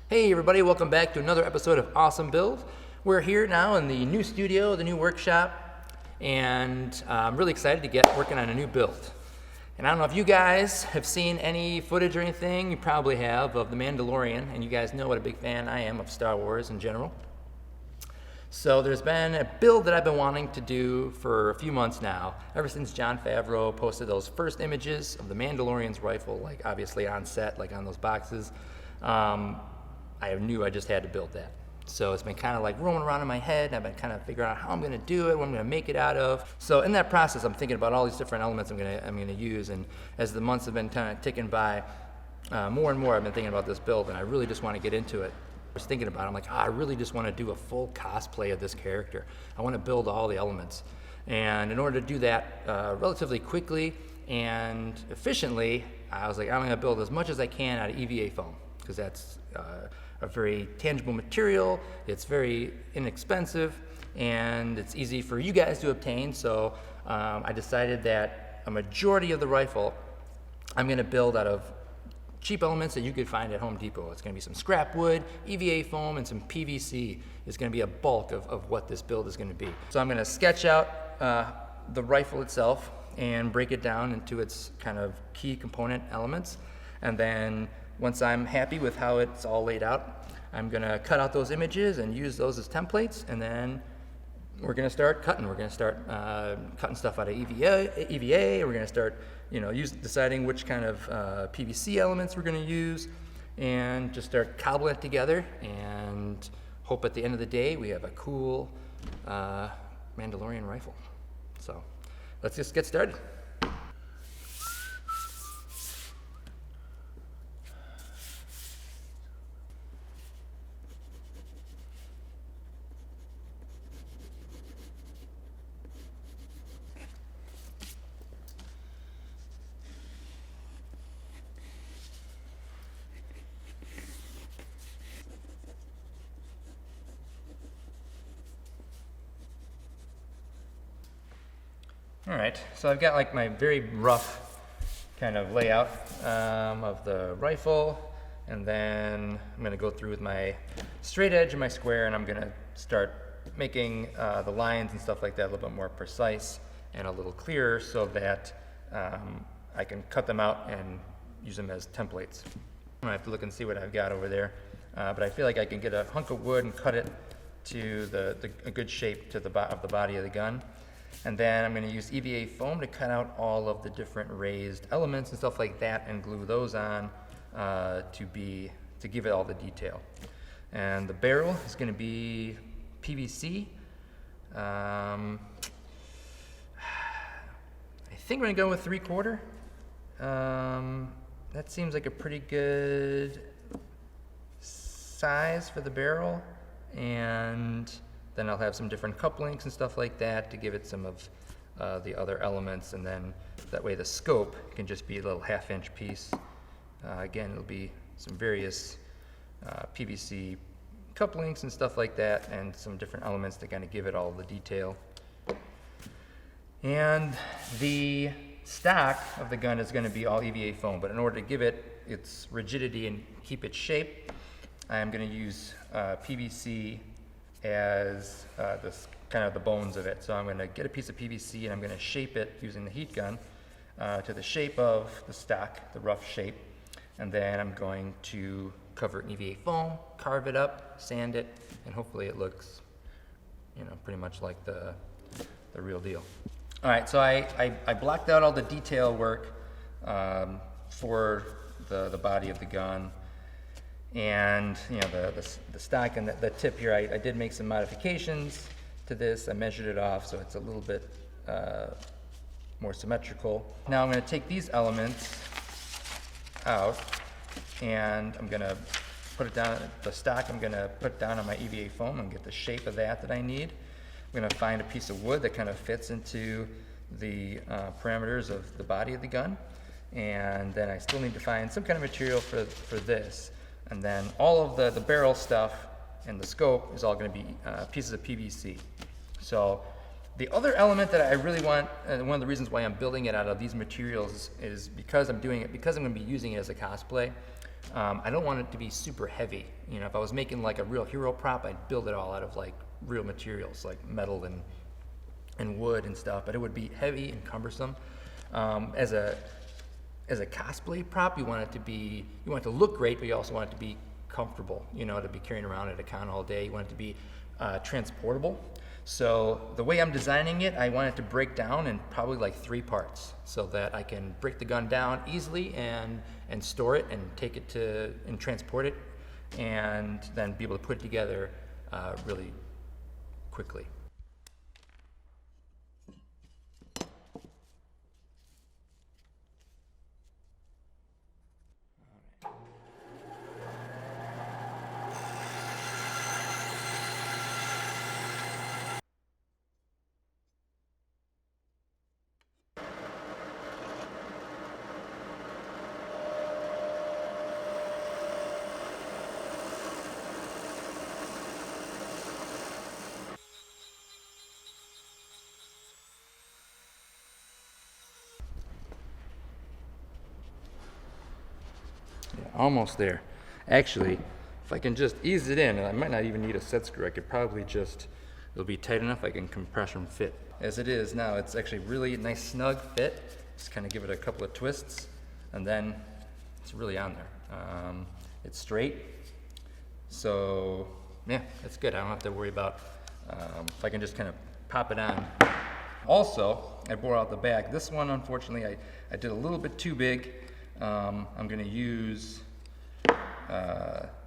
Hey everybody, welcome back to another episode of Awesome Build. We're here now in the new studio, the new workshop, and I'm really excited to get working on a new build. And I don't know if you guys have seen any footage or anything, you probably have, of The Mandalorian, and you guys know what a big fan I am of Star Wars in general. So there's been a build that I've been wanting to do for a few months now, ever since Jon Favreau posted those first images of the Mandalorian's rifle, like obviously on set, like on those boxes. I knew I just had to build that. So it's been kind of like rolling around in my head. I've been kind of figuring out how I'm going to do it, what I'm going to make it out of. So in that process, I'm thinking about all these different elements I'm going to use. And as the months have been kind of ticking by, more and more I've been thinking about this build, and I really just want to get into it. I was thinking about it. I'm like, I really just want to do a full cosplay of this character. I want to build all the elements. And in order to do that relatively quickly and efficiently, I was like, I'm going to build as much as I can out of EVA foam, because that's a very tangible material, it's very inexpensive, and it's easy for you guys to obtain. So I decided that a majority of the rifle I'm going to build out of cheap elements that you could find at Home Depot. It's going to be some scrap wood, EVA foam, and some PVC. It's going to be a bulk of what this build is going to be. So I'm going to sketch out the rifle itself and break it down into its kind of key component elements, and then once I'm happy with how it's all laid out, I'm gonna cut out those images and use those as templates, and then we're gonna start cutting. We're gonna start cutting stuff out of EVA. We're gonna start, deciding which kind of PVC elements we're gonna use, and just start cobbling it together, and hope at the end of the day we have a cool Mandalorian rifle. So let's just get started. All right, so I've got like my very rough kind of layout of the rifle, and then I'm gonna go through with my straight edge and my square, and I'm gonna start making the lines and stuff like that a little bit more precise and a little clearer, so that I can cut them out and use them as templates. I'm gonna have to look and see what I've got over there, but I feel like I can get a hunk of wood and cut it to a good shape to the body of the gun. And then I'm going to use EVA foam to cut out all of the different raised elements and stuff like that, and glue those on to give it all the detail. And the barrel is going to be PVC. I think we're going to go with 3/4. That seems like a pretty good size for the barrel, and then I'll have some different cup links and stuff like that to give it some of the other elements, and then that way the scope can just be a little 1/2-inch piece. Again, it'll be some various PVC cup links and stuff like that, and some different elements to kind of give it all the detail. And the stock of the gun is going to be all EVA foam, but in order to give it its rigidity and keep its shape, I'm going to use PVC as this kind of the bones of it. So I'm going to get a piece of PVC and I'm going to shape it using the heat gun to the shape of the stock, the rough shape, and then I'm going to cover it in EVA foam, carve it up, sand it, and hopefully it looks, pretty much like the real deal. All right, so I blocked out all the detail work for the body of the gun. And the stock and the tip here, I did make some modifications to this. I measured it off so it's a little bit more symmetrical. Now I'm going to take these elements out, and I'm going to put it down. The stock I'm going to put down on my EVA foam and get the shape of that I need. I'm going to find a piece of wood that kind of fits into the parameters of the body of the gun, and then I still need to find some kind of material for this. And then all of the barrel stuff and the scope is all going to be pieces of PVC. So the other element that I really want, and one of the reasons why I'm building it out of these materials, is because I'm doing it, because I'm going to be using it as a cosplay. I don't want it to be super heavy. You know, if I was making like a real hero prop, I'd build it all out of like real materials like metal and wood and stuff, but it would be heavy and cumbersome. As a cosplay prop, you want it to look great, but you also want it to be comfortable, you know, to be carrying around at a con all day. You want it to be transportable. So the way I'm designing it, I want it to break down in probably like 3 parts so that I can break the gun down easily and store it and take it to and transport it, and then be able to put it together really quickly. Almost there. Actually, if I can just ease it in, and I might not even need a set screw, I could probably just, it'll be tight enough I can compression fit. As it is now, it's actually really nice snug fit. Just kind of give it a couple of twists, and then it's really on there. It's straight, so yeah, that's good. I don't have to worry about if I can just kind of pop it on. Also, I bore out the back. This one, unfortunately, I did a little bit too big. I'm going to use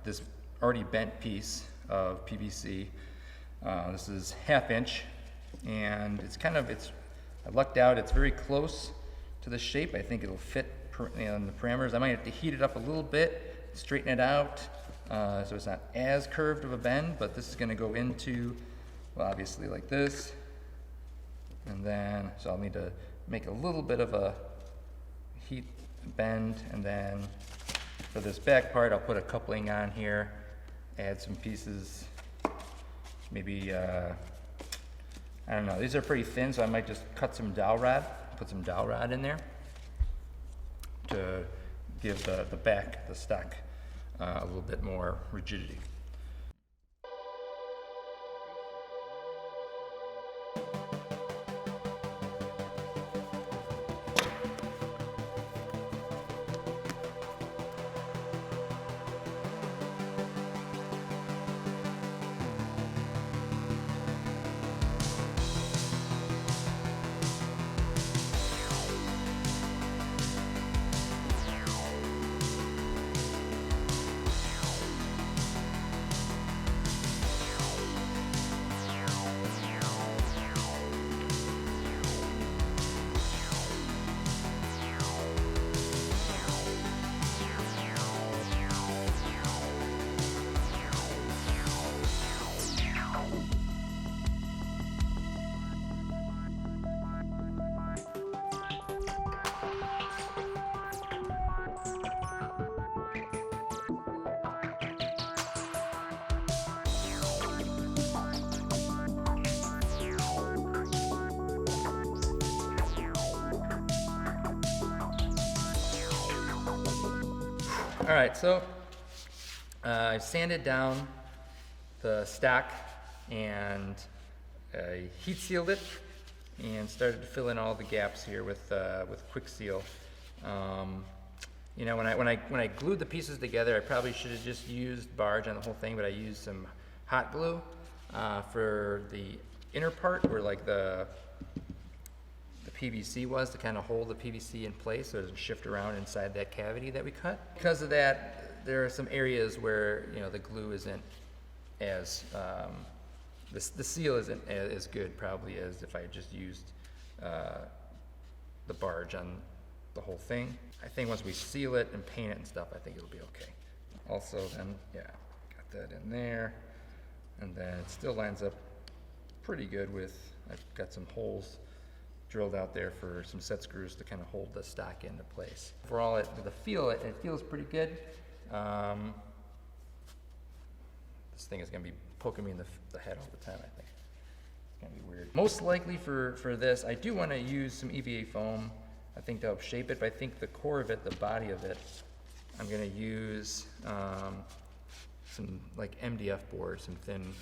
this already bent piece of PVC. This is 1/2 inch, and I lucked out. It's very close to the shape. I think it'll fit in the parameters. I might have to heat it up a little bit, straighten it out, so it's not as curved of a bend, but this is going to go into, well, obviously like this, and then, so I'll need to make a little bit of a heat bend, and then for this back part, I'll put a coupling on here, add some pieces, maybe, I don't know, these are pretty thin, so I might just cut some dowel rod, put some dowel rod in there to give the back, the stock, a little bit more rigidity. All right, so I sanded down the stack and I heat sealed it and started to fill in all the gaps here with quick seal. You know, when I glued the pieces together, I probably should have just used barge on the whole thing, but I used some hot glue for the inner part where like the PVC was, to kind of hold the PVC in place so it doesn't shift around inside that cavity that we cut. Because of that, there are some areas where, you know, the glue isn't as, the seal isn't as good probably as if I just used the barge on the whole thing. I think once we seal it and paint it and stuff, I think it'll be okay. Also then, yeah, got that in there. And then it still lines up pretty good with, I've got some holes drilled out there for some set screws to kind of hold the stock into place. Overall, it feels pretty good. This thing is going to be poking me in the head all the time, I think. It's going to be weird. Most likely for this, I do want to use some EVA foam, I think, to help shape it, but I think the core of it, the body of it, I'm going to use some like MDF board, some thin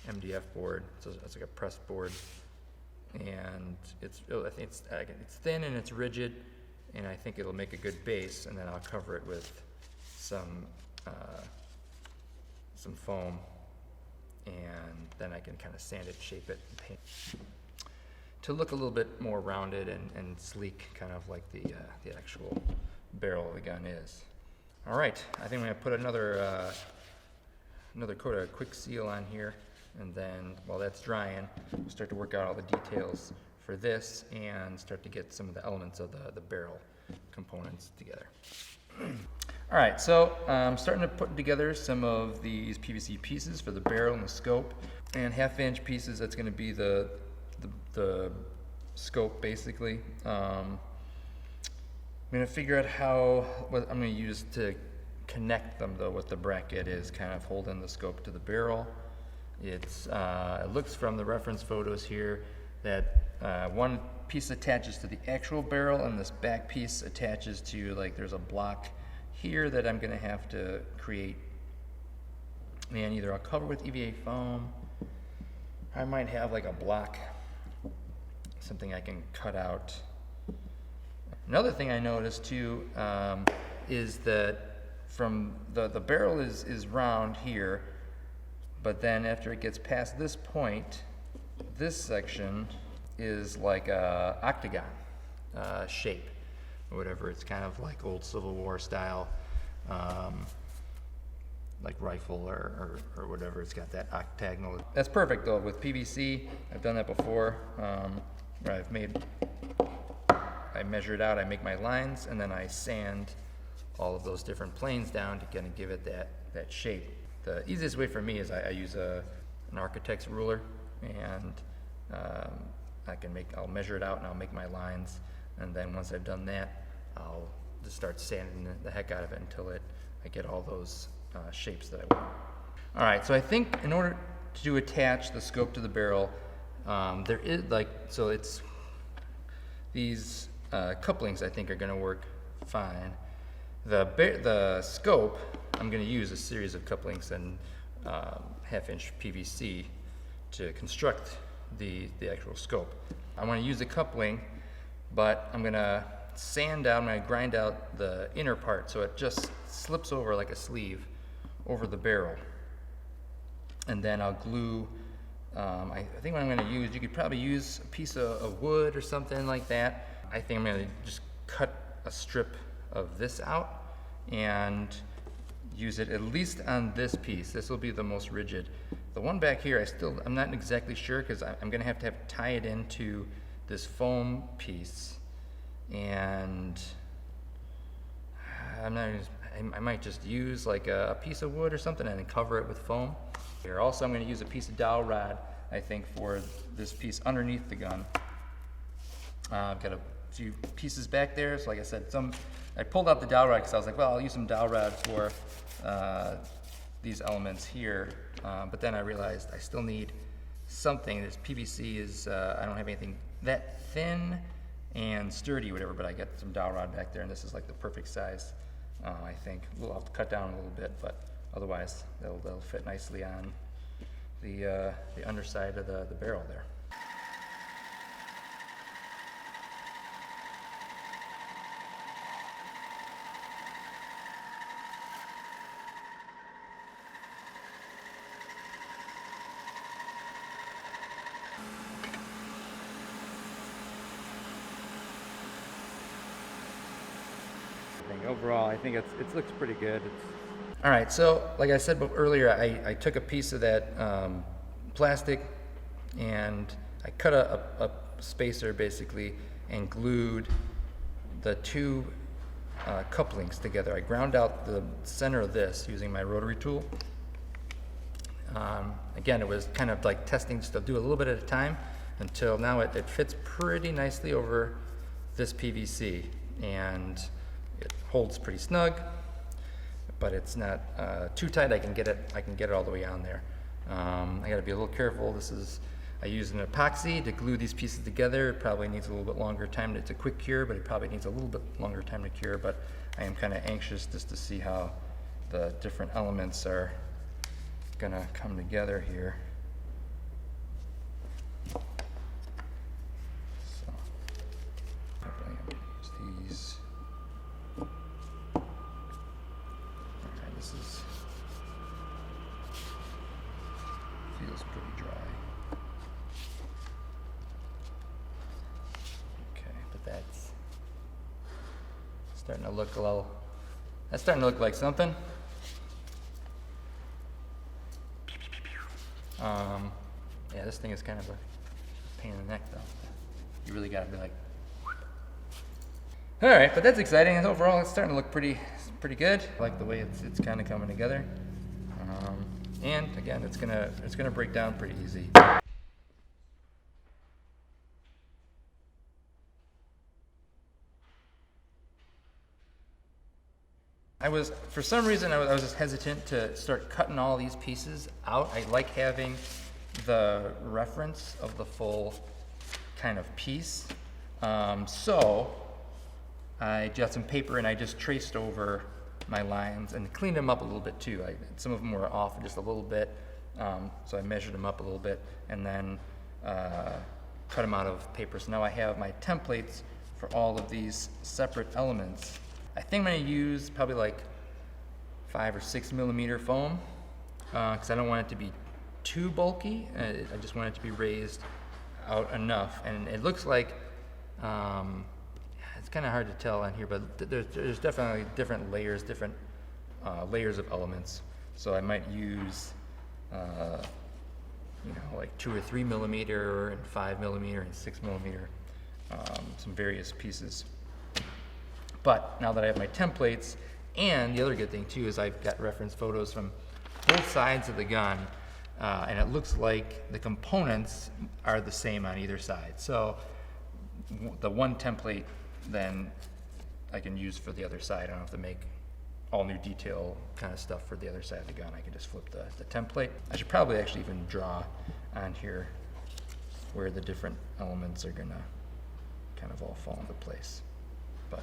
MDF board. So it's like a pressed board, and I think it's thin and it's rigid, and I think it'll make a good base. And then I'll cover it with some foam, and then I can kind of sand it, shape it, and paint to look a little bit more rounded and sleek, kind of like the actual barrel of the gun is. All right, I think I'm gonna put another coat of quick seal on here, and then while that's drying, we'll start to work out all the details for this and start to get some of the elements of the barrel components together. All right, so I'm starting to put together some of these PVC pieces for the barrel and the scope, and 1/2-inch pieces. That's going to be the scope, basically. I'm going to figure out what I'm going to use to connect them, though, what the bracket is, kind of holding the scope to the barrel. It looks from the reference photos here that one piece attaches to the actual barrel, and this back piece attaches to, like, there's a block here that I'm going to have to create, and either I'll cover with EVA foam, I might have like a block, something I can cut out. Another thing I noticed too is that from the barrel is round here, but then after it gets past this point, this section is like a octagon shape or whatever. It's kind of like old Civil War style, like rifle or whatever. It's got that octagonal. That's perfect though with PVC. I've done that before, where I measure it out, I make my lines, and then I sand all of those different planes down to kind of give it that shape. The easiest way for me is I use an architect's ruler, and I'll measure it out and I'll make my lines, and then once I've done that, I'll just start sanding the heck out of it until I get all those shapes that I want. All right, so I think in order to attach the scope to the barrel, there is it's these couplings I think are going to work fine. The scope, I'm going to use a series of couplings and 1/2-inch PVC to construct the actual scope. I want to use a coupling, but I'm going to sand out, I'm going to grind out the inner part so it just slips over like a sleeve over the barrel. And then I'll glue, I think what I'm going to use, you could probably use a piece of wood or something like that. I think I'm going to just cut a strip of this out and use it at least on this piece. This will be the most rigid. The one back here, I'm not exactly sure, because I'm going to have tie it into this foam piece, and I might just use like a piece of wood or something and then cover it with foam. Here, also I'm going to use a piece of dowel rod, I think, for this piece underneath the gun. I've got a few pieces back there, so like I said, I pulled out the dowel rod because I was like, well, I'll use some dowel rod for these elements here, but then I realized I still need something. This PVC is, I don't have anything that thin and sturdy, whatever, but I got some dowel rod back there, and this is like the perfect size, I think. We'll have to cut down a little bit, but otherwise they'll fit nicely on the underside of the barrel there. Overall, I think it looks pretty good. All right, so like I said earlier, I took a piece of that plastic and I cut a spacer basically and glued the two couplings together. I ground out the center of this using my rotary tool. Again, it was kind of like testing, just to do a little bit at a time until now it fits pretty nicely over this PVC, and it holds pretty snug, but it's not too tight. I can get it all the way on there. I got to be a little careful. This is I used an epoxy to glue these pieces together. It probably needs a little bit longer time. It's a quick cure, but it probably needs a little bit longer time to cure. But I am kind of anxious just to see how the different elements are gonna come together here. So, probably I'm gonna use these. Okay, this feels pretty dry. Okay, but that's starting to look a little. That's starting to look like something. Yeah, this thing is kind of a pain in the neck, though. You really gotta be like. All right, but that's exciting. And overall, it's starting to look pretty good. I like the way it's kind of coming together. And again, it's gonna break down pretty easy. For some reason, I was just hesitant to start cutting all these pieces out. I like having the reference of the full kind of piece. So I got some paper and I just traced over my lines and cleaned them up a little bit too. Some of them were off just a little bit, so I measured them up a little bit and then cut them out of paper. So now I have my templates for all of these separate elements. I think I'm going to use probably like 5 or 6 millimeter foam because I don't want it to be too bulky. I just want it to be raised out enough. And it looks like, it's kind of hard to tell on here, but there's definitely different layers of elements. So I might use, like 2 or 3 millimeter and 5 millimeter and 6 millimeter, some various pieces. But now that I have my templates, and the other good thing too is I've got reference photos from both sides of the gun, and it looks like the components are the same on either side. So the one template then I can use for the other side. I don't have to make all new detail kind of stuff for the other side of the gun. I can just flip the template. I should probably actually even draw on here where the different elements are gonna kind of all fall into place. But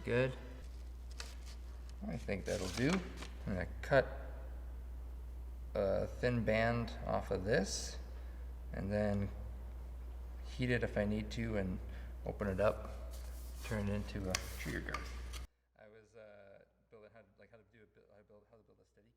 good. I think that'll do. I'm going to cut a thin band off of this and then heat it if I need to and open it up, turn it into a trigger guard. I was building how to build a steady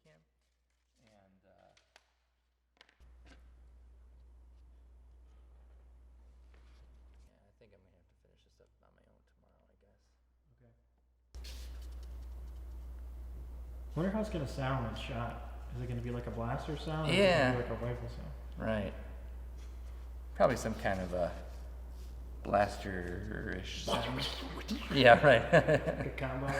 wonder how it's going to sound when it's shot. Is it going to be like a blaster sound? Or Yeah. is it going to be like a rifle sound? Right. Probably some kind of a blaster-ish sound. Yeah, right. Like a combo?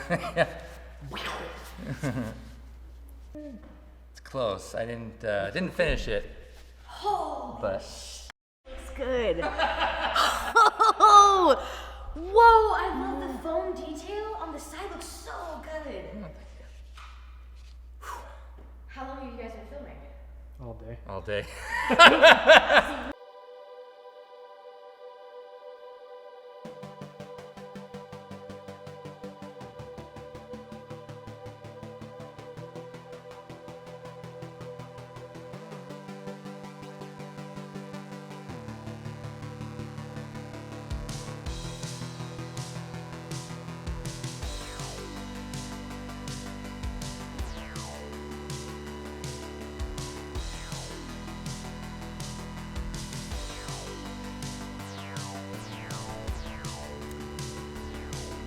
It's close. I didn't finish it. Oh, But looks good. Oh, whoa! I love the foam detail on the side. Looks so good. How long have you guys been filming? All day. all day.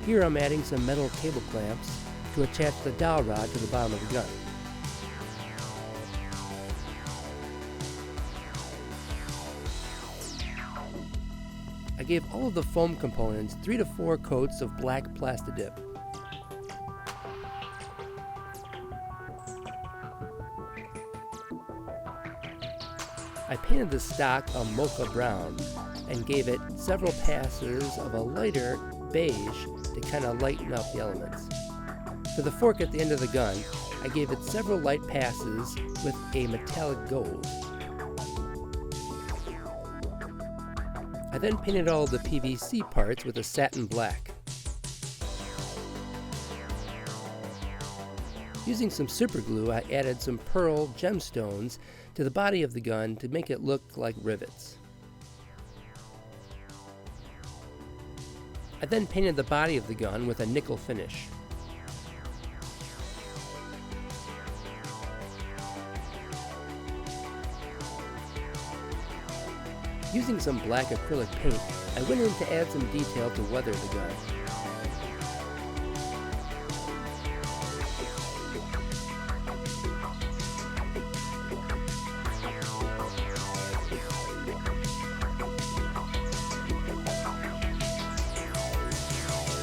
Here I'm adding some metal cable clamps to attach the dowel rod to the bottom of the gun. I gave all of the foam components 3 to 4 coats of black Plastidip. I painted the stock a mocha brown and gave it several passes of a lighter beige to kind of lighten up the elements. For the fork at the end of the gun, I gave it several light passes with a metallic gold. I then painted all the PVC parts with a satin black. Using some super glue, I added some pearl gemstones to the body of the gun to make it look like rivets. I then painted the body of the gun with a nickel finish. Using some black acrylic paint, I went in to add some detail to weather the gun.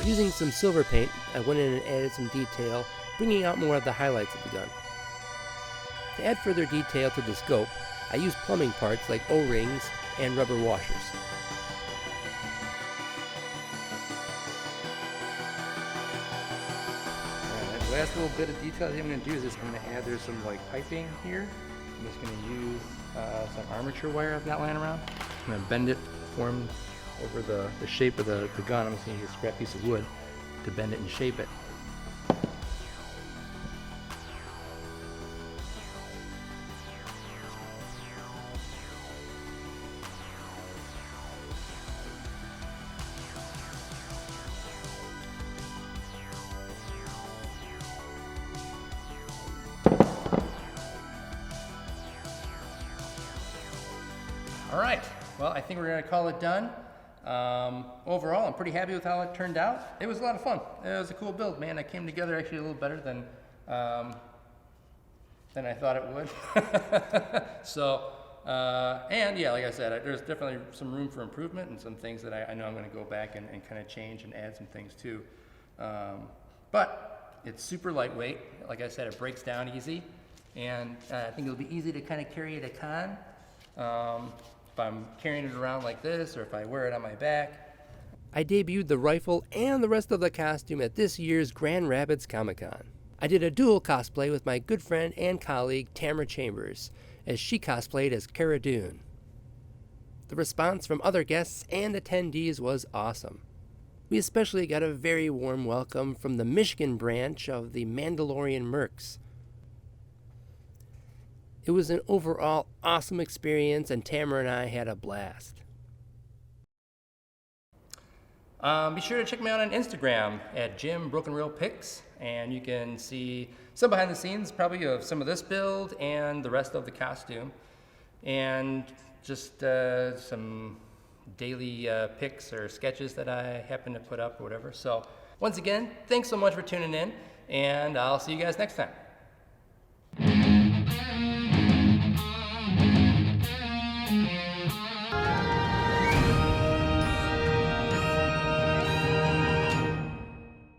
Using some silver paint, I went in and added some detail, bringing out more of the highlights of the gun. To add further detail to the scope, I used plumbing parts like O-rings and rubber washers. Alright, the last little bit of detail I'm going to do is I'm going to add, there's some like piping here. I'm just going to use some armature wire I've got lying around. I'm going to bend it, form over the shape of the gun. I'm just going to use a scrap piece of wood to bend it and shape it. All right, well, I think we're gonna call it done. Overall, I'm pretty happy with how it turned out. It was a lot of fun. It was a cool build, man. It came together actually a little better than I thought it would. So, and yeah, like I said, there's definitely some room for improvement and some things that I know I'm gonna go back and kind of change and add some things too. But it's super lightweight. Like I said, it breaks down easy. And I think it'll be easy to kind of carry it at con. If I'm carrying it around like this, or if I wear it on my back. I debuted the rifle and the rest of the costume at this year's Grand Rapids Comic-Con. I did a dual cosplay with my good friend and colleague Tamara Chambers, as she cosplayed as Cara Dune. The response from other guests and attendees was awesome. We especially got a very warm welcome from the Michigan branch of the Mandalorian Mercs. It was an overall awesome experience, and Tamara and I had a blast. Be sure to check me out on Instagram at Jim Broken Rail Pics, and you can see some behind the scenes probably of some of this build and the rest of the costume, and just some daily pics or sketches that I happen to put up or whatever. So once again, thanks so much for tuning in, and I'll see you guys next time.